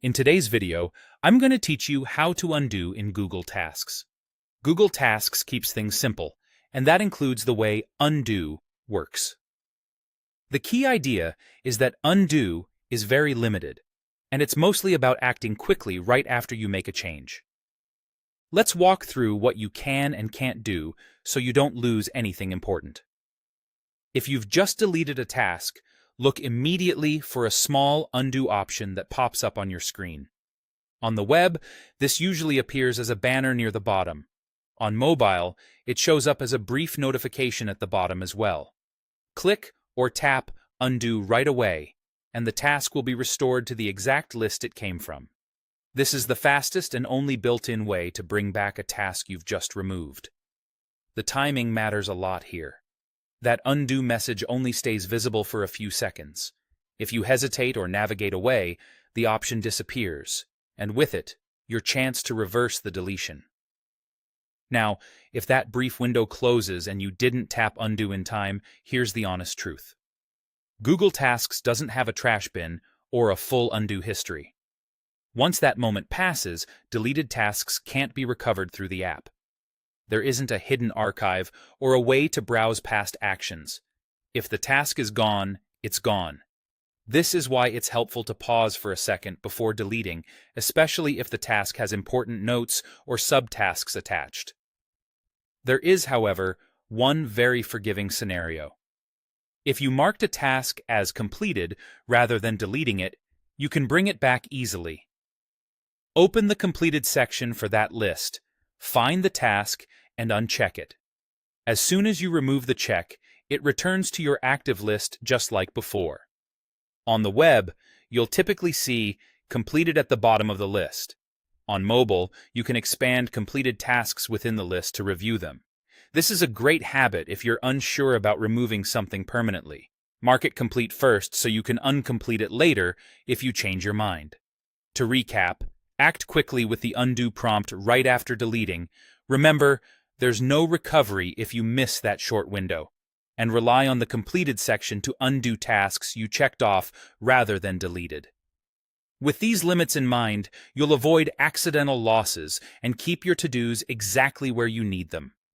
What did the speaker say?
In today's video, I'm going to teach you how to undo in Google Tasks. Google Tasks keeps things simple, and that includes the way undo works. The key idea is that undo is very limited, and it's mostly about acting quickly right after you make a change. Let's walk through what you can and can't do so you don't lose anything important. If you've just deleted a task, look immediately for a small undo option that pops up on your screen. On the web, this usually appears as a banner near the bottom. On mobile, it shows up as a brief notification at the bottom as well. Click or tap Undo right away, and the task will be restored to the exact list it came from. This is the fastest and only built-in way to bring back a task you've just removed. The timing matters a lot here. That undo message only stays visible for a few seconds. If you hesitate or navigate away, the option disappears, and with it, your chance to reverse the deletion. Now, if that brief window closes and you didn't tap undo in time, here's the honest truth. Google Tasks doesn't have a trash bin or a full undo history. Once that moment passes, deleted tasks can't be recovered through the app. There isn't a hidden archive or a way to browse past actions. If the task is gone, it's gone. This is why it's helpful to pause for a second before deleting, especially if the task has important notes or subtasks attached. There is, however, one very forgiving scenario. If you marked a task as completed rather than deleting it, you can bring it back easily. Open the completed section for that list, find the task, and uncheck it. As soon as you remove the check, it returns to your active list just like before. On the web, you'll typically see completed at the bottom of the list. On mobile, you can expand completed tasks within the list to review them. This is a great habit if you're unsure about removing something permanently. Mark it complete first so you can uncomplete it later if you change your mind. To recap, act quickly with the undo prompt right after deleting. Remember, there's no recovery if you miss that short window, and rely on the completed section to undo tasks you checked off rather than deleted. With these limits in mind, you'll avoid accidental losses and keep your to-dos exactly where you need them.